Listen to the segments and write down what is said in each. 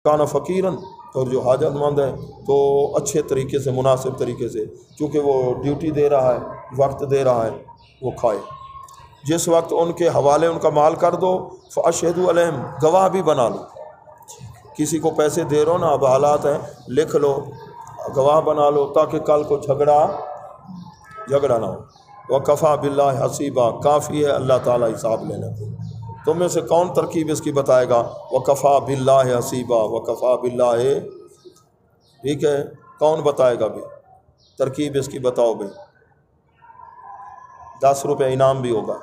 کانا فقیرن، اور جو حاجت مند ہے تو اچھے طریقے سے، مناسب طریقے سے، چونکہ وہ ڈیوٹی دے رہا ہے، وقت دے رہا ہے، وہ کھائے۔ جس وقت ان کے حوالے ان کا مال کر دو فاشہدوا علیہم، گواہ بھی بنا لو۔ کسی کو پیسے دے رہو نا، اب حالات ہیں، لکھ لو، گواہ بنا لو، تاکہ کل کو جھگڑا نہ ہو۔ وکفیٰ باللہ حسیبا، کافی ہے اللہ تعالیٰ حساب لینے کو۔ تم میں سے کون ترکیب اس کی بتائے گا؟ وکفیٰ باللہ حسیبا، وکفیٰ باللہ، ٹھیک ہے، کون بتائے گا بھی ترکیب اس کی؟ بتاؤ بھائی، 10 روپے انعام بھی ہوگا،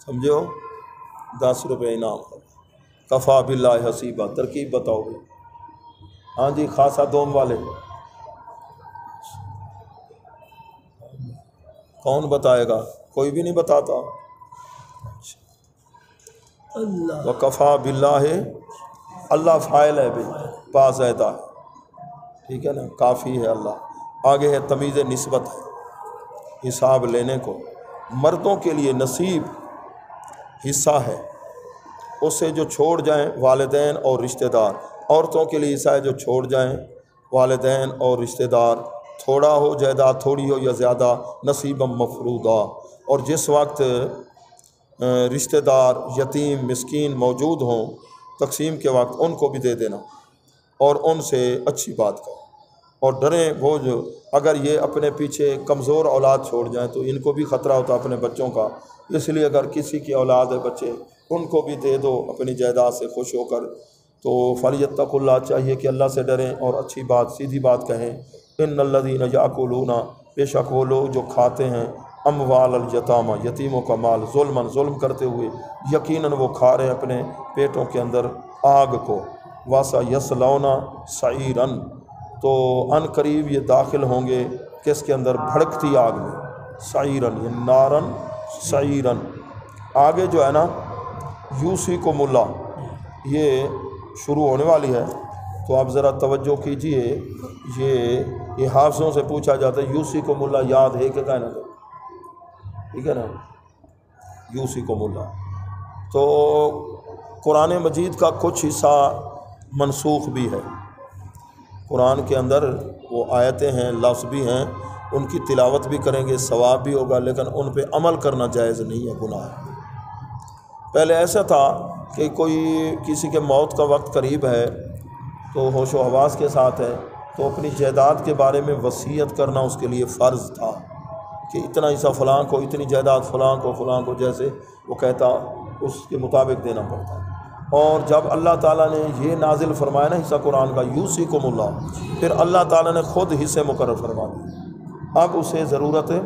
سمجھو، 10 روپے انعام ہوگا۔ کفیٰ باللہ حسیبا، ترکیب بتاؤ بھائی۔ ہاں جی، خاصا دوم والے کون بتائے گا؟ کوئی بھی نہیں بتاتا۔ وکفیٰ باللہ، اللہ فاعل ہے بھائی، پازیدہ ہے، ٹھیک ہے نا، کافی ہے اللہ۔ آگے ہے تمیز نسبت ہے، حساب لینے کو۔ مردوں کے لیے نصیب حصہ ہے، اس سے جو چھوڑ جائیں والدین اور رشتہ دار۔ عورتوں کے لیے حصہ ہے جو چھوڑ جائیں والدین اور رشتہ دار، تھوڑا ہو جائیداد، تھوڑی ہو یا زیادہ، نصیبا مفروضہ۔ اور جس وقت رشتہ دار، یتیم، مسکین موجود ہوں تقسیم کے وقت، ان کو بھی دے دینا، اور ان سے اچھی بات کرو، اور ڈریں وہ جو اگر یہ اپنے پیچھے کمزور اولاد چھوڑ جائیں تو ان کو بھی خطرہ ہوتا اپنے بچوں کا۔ اس لیے اگر کسی کی اولاد ہے، بچے، ان کو بھی دے دو اپنی جائیداد سے خوش ہو کر۔ تو فلیتقوا اللہ، چاہیے کہ اللہ سے ڈریں اور اچھی بات، سیدھی بات کہیں۔ ان الذین یاکلون، بے شک وہ لوگ جو کھاتے ہیں، اموال الیتامى، یتیموں کا مال، ظلم کرتے ہوئے، یقیناً وہ کھا رہے ہیں اپنے پیٹوں کے اندر آگ کو۔ وَسَيَصْلَوْنَ سَعِيرًا، تو ان قریب یہ داخل ہوں گے کس کے اندر؟ بھڑکتی آگ میں، سعیرن، یہ نارن سعیرن۔ آگے جو ہے نا یوصیکم اللہ، یہ شروع ہونے والی ہے، تو آپ ذرا توجہ کیجئے، یہ حافظوں سے پوچھا جاتا ہے یوصیکم اللہ یاد ہے کہ کہنا تو، ٹھیک ہے نا، یوصیکم اللہ۔ تو قرآن مجید کا کچھ حصہ منسوخ بھی ہے، قرآن کے اندر وہ آیتیں ہیں، لفظ بھی ہیں، ان کی تلاوت بھی کریں گے، ثواب بھی ہوگا، لیکن ان پہ عمل کرنا جائز نہیں ہے، گناہ ہے۔ پہلے ایسا تھا کہ کوئی کسی کے موت کا وقت قریب ہے تو ہوش و حواس کے ساتھ ہے، تو اپنی جائیداد کے بارے میں وصیت کرنا اس کے لیے فرض تھا کہ اتنا حصہ فلاں کو، اتنی جائیداد فلاں کو، جیسے وہ کہتا اس کے مطابق دینا پڑتا۔ اور جب اللہ تعالیٰ نے یہ نازل فرمایا نا حصہ قرآن کا، یوصیکم اللہ، پھر اللہ تعالیٰ نے خود حصے مقرر فرما دیے۔ اب اسے ضرورت ہے،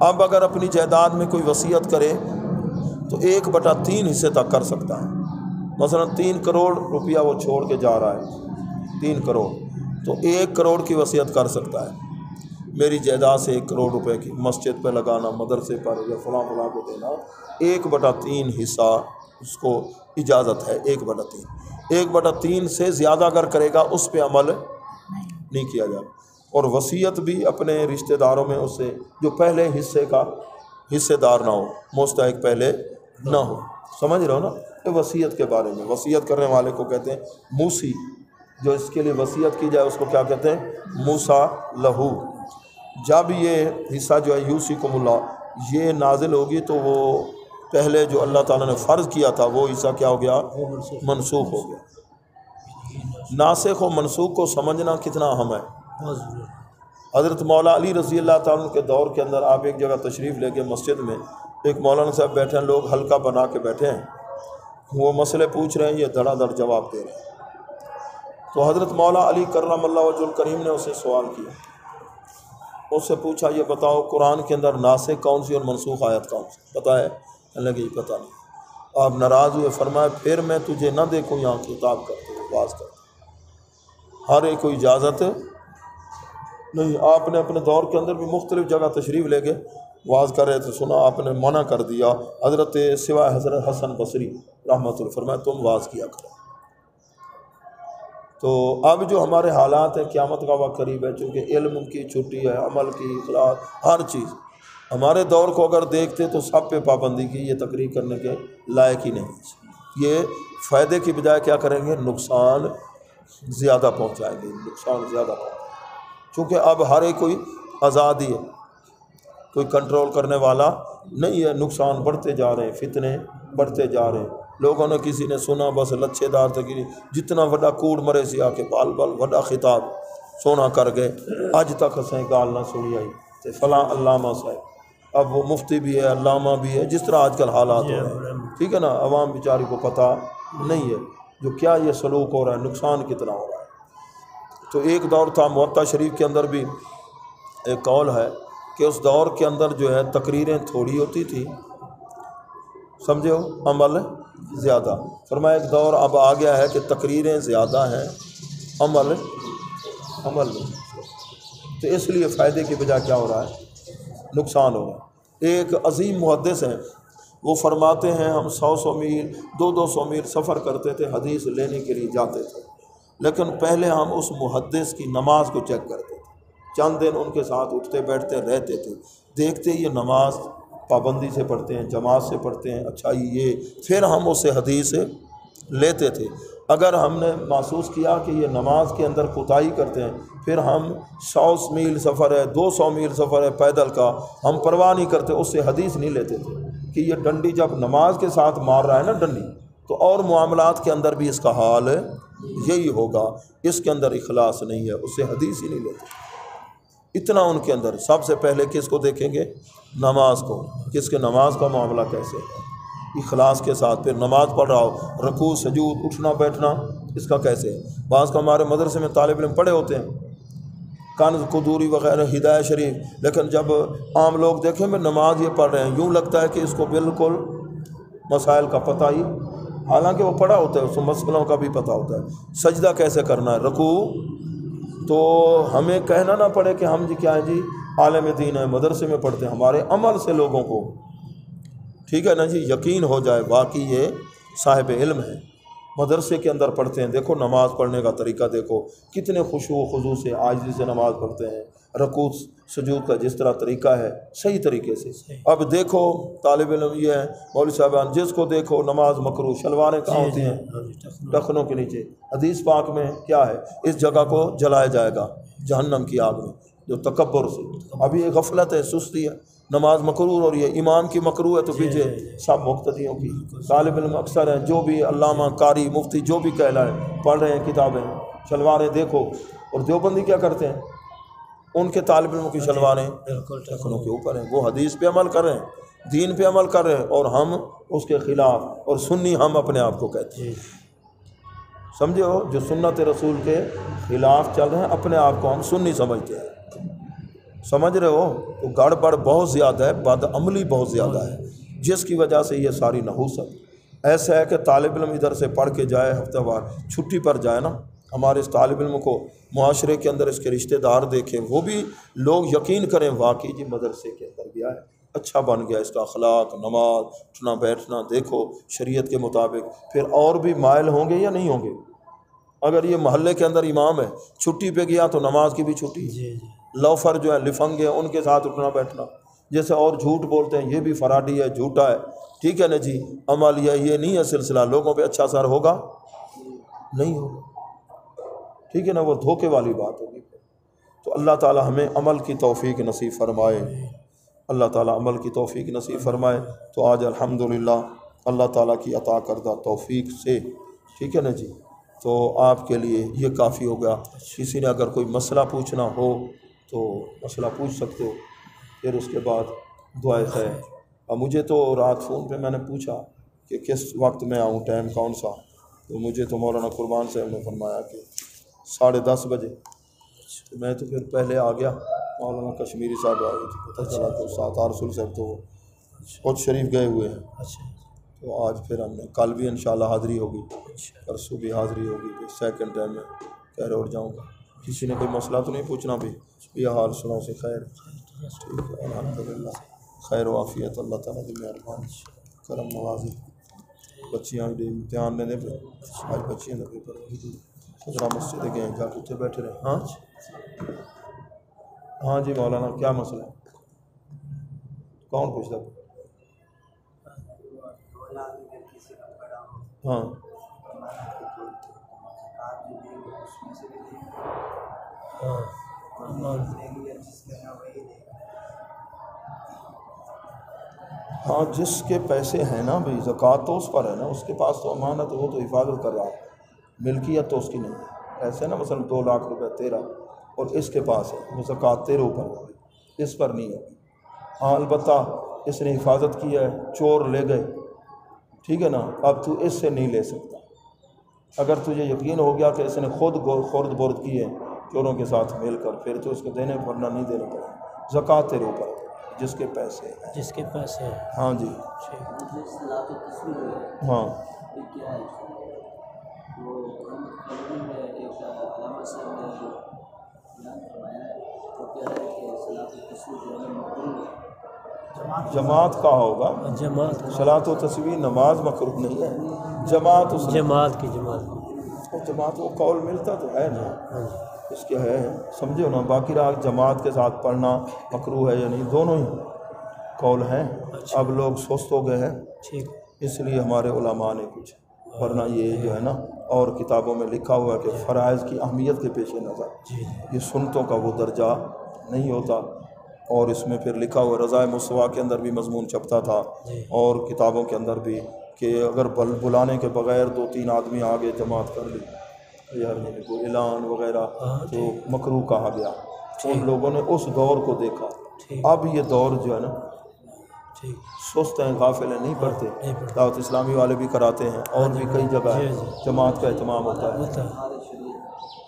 اب اگر اپنی جائیداد میں کوئی وصیت کرے تو 1/3 حصے تک کر سکتا ہے۔ مثلا 3 کروڑ روپیہ وہ چھوڑ کے جا رہا ہے، 3 کروڑ، تو 1 کروڑ کی وصیت کر سکتا ہے، میری جائیداد سے 1 کروڑ روپے کی مسجد پہ لگانا، مدرسے پر یا فلاں کو دینا، 1/3 حصہ اس کو اجازت ہے، 1/3۔ 1/3 سے زیادہ اگر کرے گا اس پہ عمل نہیں کیا جائے۔ اور وصیت بھی اپنے رشتہ داروں میں اس سے جو پہلے حصے کا حصے دار نہ ہو، مستحق پہلے نہ ہو، سمجھ رہے ہو نا؟ یہ وصیت کے بارے میں، وصیت کرنے والے کو کہتے ہیں موسی، جو اس کے لیے وصیت کی جائے اس کو کیا کہتے ہیں؟ موسیٰ لہو۔ جب یہ حصہ جو ہے یوصیکم اللہ یہ نازل ہوگی تو وہ پہلے جو اللہ تعالیٰ نے فرض کیا تھا وہ حصہ کیا ہو گیا؟ منسوخ ہو گیا۔ ناسخ و منسوخ کو سمجھنا کتنا اہم ہے۔ حضرت مولا علی رضی اللہ تعالیٰ کے دور کے اندر آپ ایک جگہ تشریف لے کے مسجد میں ایک مولانا صاحب بیٹھے ہیں، لوگ حلقہ بنا کے بیٹھے ہیں، وہ مسئلے پوچھ رہے ہیں، یہ دھڑا دھڑ جواب دے رہے ہیں۔ تو حضرت مولا علی کرم اللہ وجہ الکریم نے اسے سوال کیا، اس سے پوچھا یہ بتاؤ قرآن کے اندر ناسخ کون سی اور منسوخ آیت کون سی؟ پتہ ہے؟ کہنے لگے یہ پتہ نہیں۔ آپ ناراض ہوئے، فرمایا پھر میں تجھے نہ دیکھوں یہاں خطاب کرتے ہوئے، واز کرتے، ہر ایک کو اجازت نہیں۔ آپ نے اپنے دور کے اندر بھی مختلف جگہ تشریف لے کے واز کر رہے تھے، سنا، آپ نے منع کر دیا۔ حضرت سوائے حضرت حسن بصری رحمۃ اللہ فرمایا تم واز کیا کرو۔ تو اب جو ہمارے حالات ہیں، قیامت کا وقت قریب ہے، چونکہ علم کی چھٹی ہے، عمل کی، اخلاق، ہر چیز، ہمارے دور کو اگر دیکھتے تو سب پہ پابندی کی، یہ تقریر کرنے کے لائق ہی نہیں۔ یہ فائدے کی بجائے کیا کریں گے؟ نقصان زیادہ پہنچائیں گے، نقصان زیادہ پہنچائیں گے، چونکہ اب ہر ایک کوئی آزادی ہے، کوئی کنٹرول کرنے والا نہیں ہے، نقصان بڑھتے جا رہے ہیں، فتنے بڑھتے جا رہے ہیں۔ لوگوں نے کسی نے سنا بس لچھے دار تک جتنا وڈا کوڑ مرے سی آ کے بال بال وڈا خطاب سونا کر گئے، اج تک اسیں گال نہ سنی آئی تے فلاں علامہ صاحب، اب وہ مفتی بھی ہے، علامہ بھی ہے، جس طرح آج کل حالات ہو رہے ہیں، ٹھیک ہے نا، عوام بیچاری کو پتہ نہیں ہے جو کیا یہ سلوک ہو رہا ہے، نقصان کتنا ہو رہا ہے۔ تو ایک دور تھا، موطا شریف کے اندر بھی ایک قول ہے کہ اس دور کے اندر جو ہے تقریریں تھوڑی ہوتی تھی، سمجھے ہو، عمل زیادہ۔ فرمایا ایک دور اب آ گیا ہے کہ تقریریں زیادہ ہیں، عمل نہیں۔ تو اس لیے فائدے کی بجائے کیا ہو رہا ہے؟ نقصان ہو رہا ہے۔ ایک عظیم محدث ہیں، وہ فرماتے ہیں ہم 100 میل 200 میل سفر کرتے تھے، حدیث لینے کے لیے جاتے تھے، لیکن پہلے ہم اس محدث کی نماز کو چیک کرتے تھے، چند دن ان کے ساتھ اٹھتے بیٹھتے رہتے تھے، دیکھتے یہ نماز پابندی سے پڑھتے ہیں، جماعت سے پڑھتے ہیں، اچھا یہ، پھر ہم اسے حدیث لیتے تھے۔ اگر ہم نے محسوس کیا کہ یہ نماز کے اندر کوتاہی کرتے ہیں، پھر ہم 100 میل سفر ہے، 200 میل سفر ہے پیدل کا، ہم پرواہ نہیں کرتے، اس سے حدیث نہیں لیتے تھے کہ یہ ڈنڈی جب نماز کے ساتھ مار رہا ہے نا ڈنڈی، تو اور معاملات کے اندر بھی اس کا حال یہی ہوگا، اس کے اندر اخلاص نہیں ہے، اس سے حدیث ہی نہیں لیتے۔ اتنا ان کے اندر سب سے پہلے کس کو دیکھیں گے؟ نماز کو، کس کے نماز کا معاملہ کیسے ہے، اخلاص کے ساتھ، پھر نماز پڑھ رہا ہو، رکوع سجود اٹھنا بیٹھنا اس کا کیسے ہے۔ بعض کا ہمارے مدرسے میں طالب علم پڑھے ہوتے ہیں، کنز قدوری وغیرہ ہدایہ شریف، لیکن جب عام لوگ دیکھیں میں نماز یہ پڑھ رہے ہیں، یوں لگتا ہے کہ اس کو بالکل مسائل کا پتہ ہی، حالانکہ وہ پڑھا ہوتا ہے، اس کو مسئلوں کا بھی پتہ ہوتا ہے، سجدہ کیسے کرنا ہے، رکوع، تو ہمیں کہنا نہ پڑے کہ ہم جی کیا ہے جی عالم دین ہے، مدرسے میں پڑھتے ہیں، ہمارے عمل سے لوگوں کو، ٹھیک ہے نا جی، یقین ہو جائے واقعی یہ صاحب علم ہے، مدرسے کے اندر پڑھتے ہیں، دیکھو نماز پڑھنے کا طریقہ دیکھو، کتنے خشوع و خضوع سے عاجزی سے نماز پڑھتے ہیں، رکوع سجود کا جس طرح طریقہ ہے صحیح طریقے سے۔ اب دیکھو طالب علم یہ ہے، مولوی صاحبان جس کو دیکھو نماز مکروہ، شلواریں کہاں ہوتی ہیں؟ ٹخنوں کے نیچے۔ حدیث پاک میں کیا ہے؟ اس جگہ کو جلایا جائے گا جہنم کی آگ میں، جو تکبر سے، ابھی یہ غفلت ہے، سستی ہے، نماز مکروہ اور یہ امام کی مکروہ ہے تو پیچھے سب مقتدیوں کی۔ طالب علم اکثر ہیں جو بھی علامہ قاری مفتی جو بھی کہلائے پڑھ رہے ہیں کتابیں، شلواریں دیکھو، اور دیوبندی کیا کرتے ہیں؟ ان کے طالب علموں کی شلواریں ٹخنوں کے اوپر ہیں، وہ حدیث پہ عمل کر رہے ہیں، دین پہ عمل کر رہے ہیں، اور ہم اس کے خلاف، اور سنی ہم اپنے آپ کو کہتے ہیں، سمجھے ہو، جو سنت رسول کے خلاف چل رہے ہیں اپنے آپ کو ہم سنی سمجھتے ہیں، سمجھ رہے ہو؟ تو گڑبڑ بہت زیادہ ہے، بد عملی بہت زیادہ ہے، جس کی وجہ سے یہ ساری نحوست۔ ایسا ہے کہ طالب علم ادھر سے پڑھ کے جائے، ہفتہ وار چھٹی پر جائے نا، ہمارے اس طالب علم کو معاشرے کے اندر اس کے رشتہ دار دیکھیں، وہ بھی لوگ یقین کریں واقعی جی مدرسے کے اندر گیا ہے، اچھا بن گیا، اس کا اخلاق، نماز، اٹھنا بیٹھنا دیکھو شریعت کے مطابق، پھر اور بھی مائل ہوں گے یا نہیں ہوں گے؟ اگر یہ محلے کے اندر امام ہے، چھٹی پہ گیا تو نماز کی بھی چھٹی، لوفر جو ہے لفنگے ان کے ساتھ اٹھنا بیٹھنا، جیسے اور جھوٹ بولتے ہیں، یہ بھی فراڈی ہے، جھوٹا ہے، ٹھیک ہے نا جی، عمل یہ نہیں ہے سلسلہ، لوگوں پہ اچھا اثر ہوگا نہیں ہوگا، ٹھیک ہے نا، وہ دھوکے والی بات ہوگی۔ تو اللہ تعالی ہمیں عمل کی توفیق نصیب فرمائے، اللہ تعالی عمل کی توفیق نصیب فرمائے۔ تو آج الحمدللہ اللہ تعالیٰ کی عطا کردہ توفیق سے، ٹھیک ہے نا جی، تو آپ کے لیے یہ کافی ہوگا۔ کسی نے اگر کوئی مسئلہ پوچھنا ہو تو مسئلہ پوچھ سکتے ہو، پھر اس کے بعد دعائے خیر۔ اور مجھے تو رات فون پہ میں نے پوچھا کہ کس وقت میں آؤں، ٹائم کون سا، تو مجھے تو مولانا قربان صاحب نے فرمایا کہ 10:30 بجے، تو میں تو پھر پہلے آ گیا، مولانا کشمیری صاحب آئے تو پتہ چلا تو ساتار رسول صاحب تو خود شریف گئے ہوئے ہیں، تو آج پھر ہم نے کل بھی انشاءاللہ حاضری ہوگی، پرسوں بھی حاضری ہوگی، پھر سیکنڈ ٹائم میں کہہ اور جاؤں گا۔ کسی نے کوئی مسئلہ تو نہیں پوچھنا بھی، یہ حال سناؤ سے خیر، ٹھیک ہے، الحمدللہ خیر و عافیت، اللہ تعالیٰ کی مہربانی کرم نوازی۔ بچیاں بھی امتحان لینے پہ، آج بچیاں کا پیپر خدرہ مسجد گئے ہیں، جا کے اتنے بیٹھے رہے۔ ہاں جی مولانا کیا مسئلہ ہے؟ کون پوچھتا؟ ہاں ہاں جس کے پیسے ہیں نا بھائی، زکوٰۃ تو اس پر ہے نا، اس کے پاس تو امانت، وہ تو حفاظت کر رہا ہے، ملکیت تو اس کی نہیں ہے۔ ایسے نا مثلا 2 لاکھ روپے تیرا اور اس کے پاس ہے، وہ زکوٰۃ تیرے اوپر ہوگی، اس پر نہیں ہوگی۔ ہاں البتہ اس نے حفاظت کی ہے، چور لے گئے، ٹھیک ہے نا، اب تو اس سے نہیں لے سکتا۔ اگر تجھے یقین ہو گیا کہ اس نے خود خورد برد کی ہے چوروں کے ساتھ مل کر، پھر تو اس کو دینے ورنہ نہیں دینا پڑے گا۔ زکوٰۃ تیرے اوپر ہے جس کے پیسے ہیں، جس کے پیسے ہیں۔ ہاں جی ہاں جماعت کا ہوگا، جماعت صلاۃ و تسبیح نماز مکروہ نہیں ہے، جماعت اس جماعت کی جماعت جماعت وہ قول ملتا تو ہے نا، اس کے ہے سمجھو نا۔ باقی رہا جماعت کے ساتھ پڑھنا مکروہ ہے یا نہیں، دونوں ہی قول ہیں۔ اب لوگ سست ہو گئے ہیں، ٹھیک، اس لیے ہمارے علماء نے کچھ، ورنہ یہ جو ہے نا اور کتابوں میں لکھا ہوا ہے کہ فرائض کی اہمیت کے پیش نظر یہ سنتوں کا وہ درجہ نہیں ہوتا۔ اور اس میں پھر لکھا ہوا رضائے مصطفیٰ کے اندر بھی مضمون چھپتا تھا، اور کتابوں کے اندر بھی، کہ اگر بلانے کے بغیر 2-3 آدمی آگے جماعت کر لی یار کو اعلان وغیرہ تو مکروہ کہا گیا۔ ان لوگوں نے اس دور کو دیکھا۔ اب یہ دور جو ہے نا سست ہیں، غافل ہیں، نہیں پڑھتے۔ دعوت اسلامی والے بھی کراتے ہیں، اور بھی کئی جگہ جماعت کا اہتمام ہوتا ہے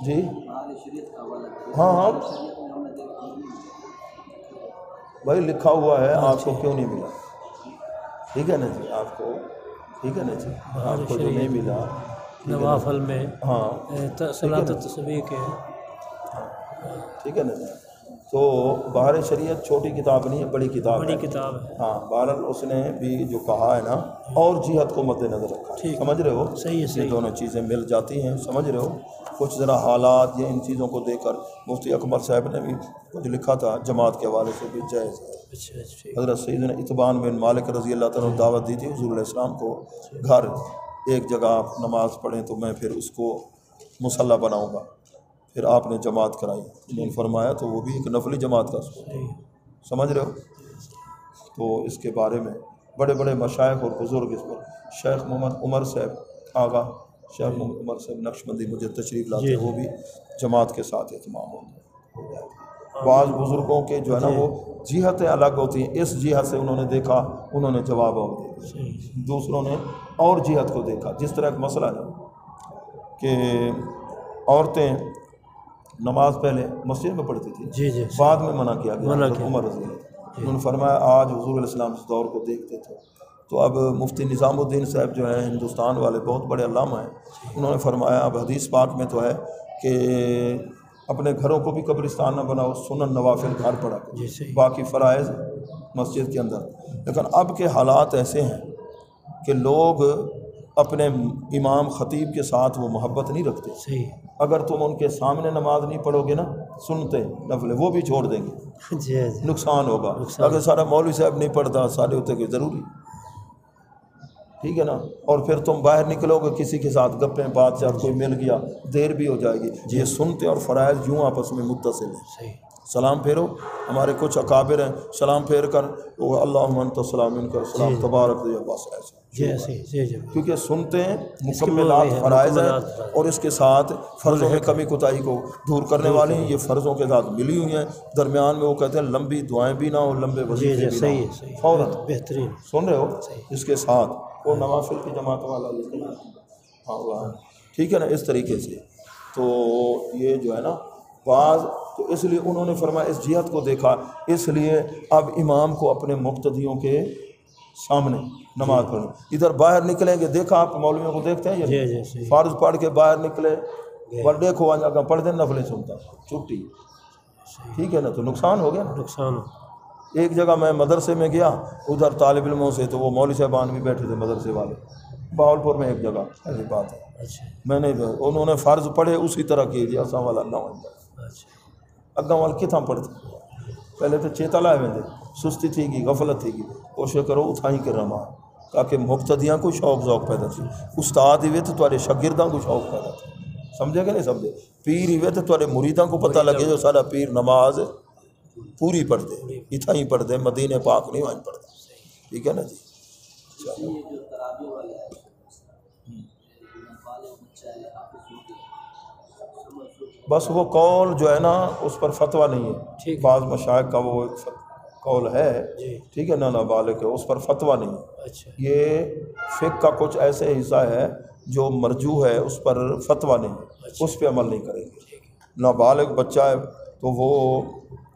جی۔ ہاں ہاں بھائی لکھا ہوا ہے، آپ کو کیوں نہیں ملا؟ ٹھیک ہے نا جی، آپ کو ٹھیک ہے نا جی، آپ کو جو نہیں ملا نوافل میں ہاں صلاۃ و تسبیح کے، ٹھیک ہے نا جی۔ تو بہار شریعت چھوٹی کتاب نہیں ہے، بڑی کتاب ہے، بڑی کتاب ہے۔ ہاں بہرحال اس نے بھی جو کہا ہے نا، اور جہاد کو مد نظر رکھا ہے، سمجھ رہے ہو؟ صحیح ہے، یہ دونوں چیزیں مل جاتی ہیں، سمجھ رہے ہو؟ کچھ ذرا حالات یا ان چیزوں کو دیکھ کر مفتی اکبر صاحب نے بھی کچھ لکھا تھا، جماعت کے حوالے سے بھی جائز ہے۔ حضرت سیدنا اتبان بن مالک رضی اللہ تعالیٰ نے دعوت دی تھی حضور علیہ السلام کو، گھر ایک جگہ آپ نماز پڑھیں تو میں پھر اس کو مصلی بناؤں گا، پھر آپ نے جماعت کرائی، انہوں نے فرمایا، تو وہ بھی ایک نفلی جماعت کا سمجھ رہے ہو؟ تو اس کے بارے میں بڑے بڑے مشائخ اور بزرگ اس پر، شیخ محمد عمر صاحب آغا، شیخ محمد عمر صاحب نقشبندی مجھے تشریف لاتے ہیں، وہ بھی جماعت کے ساتھ اہتمام ہوتا ہے۔ بعض بزرگوں کے جو ہے نا وہ جہتیں الگ ہوتی ہیں، اس جہت سے انہوں نے دیکھا، انہوں نے جواب اور دیا، دوسروں نے اور جہت کو دیکھا۔ جس طرح ایک مسئلہ ہے کہ عورتیں نماز پہلے مسجد میں پڑھتی تھی، بعد میں منع کیا گیا، عمر رضی اللہ، انہوں نے فرمایا آج حضور علیہ السلام اس دور کو دیکھتے تھے۔ تو اب مفتی نظام الدین صاحب جو ہیں ہندوستان والے بہت بڑے علامہ ہیں، انہوں نے فرمایا اب حدیث پاک میں تو ہے کہ اپنے گھروں کو بھی قبرستان نہ بناؤ، سنن نوافل گھر پڑھا کرو، باقی فرائض مسجد کے اندر۔ لیکن اب کے حالات ایسے ہیں کہ لوگ اپنے امام خطیب کے ساتھ وہ محبت نہیں رکھتے، اگر تم ان کے سامنے نماز نہیں پڑھو گے نا، سنتے نفل وہ بھی چھوڑ دیں گے، نقصان ہوگا۔ اگر سارا مولوی صاحب نہیں پڑھتا، سارے ہوتے کہ ضروری، ٹھیک ہے نا، اور پھر تم باہر نکلو گے کسی کے ساتھ گپیں بات چات، کوئی مل گیا، دیر بھی ہو جائے گی۔ یہ سنتے اور فرائض یوں آپس میں متصل ہیں۔ سلام پھیرو، ہمارے کچھ اکابر ہیں سلام پھیر کر وہ اللہم انت السلام ان کا سلام تبارک یا بس ایسا، کیونکہ سنتے ہیں مکملات فرائض ہیں، اور اس کے ساتھ فرضوں میں کمی کوتاہی کو دور کرنے والے ہیں، یہ فرضوں کے ساتھ ملی ہوئی ہیں۔ درمیان میں وہ کہتے ہیں لمبی دعائیں بھی نہ ہو، لمبے وظیفے بھی نہ ہو، فوراً بہترین، سن رہے ہو؟ اس کے ساتھ وہ نوافل کی جماعت والا ہاں ٹھیک ہے نا، اس طریقے سے۔ تو یہ جو ہے نا بعض، تو اس لیے انہوں نے فرمایا اس جہت کو دیکھا، اس لیے اب امام کو اپنے مقتدیوں کے سامنے نماز پڑھنی۔ ادھر باہر نکلیں گے، دیکھا آپ مولویوں کو دیکھتے ہیں یہ فرض پڑھ کے باہر نکلے، پر دیکھو آجا پڑھ دیں نفلیں سنتا چھٹی، ٹھیک ہے نا، تو نقصان ہو گیا نا، نقصان۔ ایک جگہ میں مدرسے میں گیا، ادھر طالب علموں سے، تو وہ مولوی صاحبان بھی بیٹھے تھے مدرسے والے، باولپور میں ایک جگہ ایسی بات ہے، میں نے انہوں نے فرض پڑھے اسی طرح کیجیے، اساں والا نہ اگاں وال کتنا پڑھتے پہلے تو چیتا لائے وے سستی تھی گی، غفلت تھی گی، کوشش کرو اتھائی کر رہا تاکہ مقتدیاں کو شوق ذوق پیدا تھی، استاد ہوئے تو تھوڑے شاگرداں کو شوق پیدا تھی، سمجھے کہ نہیں سمجھے؟ پیر ہی تو تھوڑے مریداں کو پتہ لگے جو سارا پیر نماز پوری پڑھ دے، اتنا ہی پڑھ دے، مدینے پاک نہیں وہاں پڑھتا، ٹھیک ہے نا جی؟ بس وہ قول جو ہے نا اس پر فتویٰ نہیں ہے، بعض مشائخ کا وہ ایک قول ہے، ٹھیک ہے نا، نابالغ ہے، اس پر فتویٰ نہیں ہے۔ اچھا یہ فقہ کا کچھ ایسے حصہ ہے جو مرجوح ہے، اس پر فتویٰ نہیں ہے، اس پہ عمل نہیں کریں گے۔ نابالغ بچہ ہے تو وہ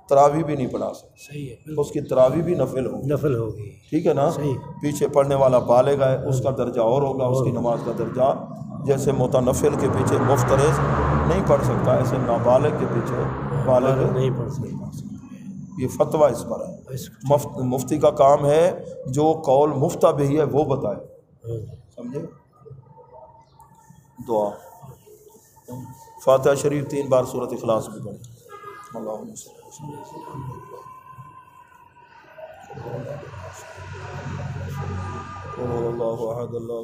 تراویح بھی نہیں پڑھا سکتا، صحیح ہے، اس کی تراویح بھی نفل ہوگی، نفل ہوگی، ٹھیک ہے نا؟ صحیح۔ پیچھے پڑھنے والا بالغ ہے اس کا درجہ اور ہوگا، اس کی نماز کا درجہ، جیسے متنفل کے پیچھے مفترض نہیں پڑھ سکتا ایسے نابالغ کے پیچھے بالغ نہیں پڑھ سکتا۔ یہ فتویٰ اس پر ہے۔ مفتی کا کام ہے جو قول مفتہ بھی ہے وہ بتائے، سمجھے؟ دعا فاتحہ شریف 3 بار سورۃ اخلاص بھی پڑھیں۔ اللہم صلی اللہ احد اللہ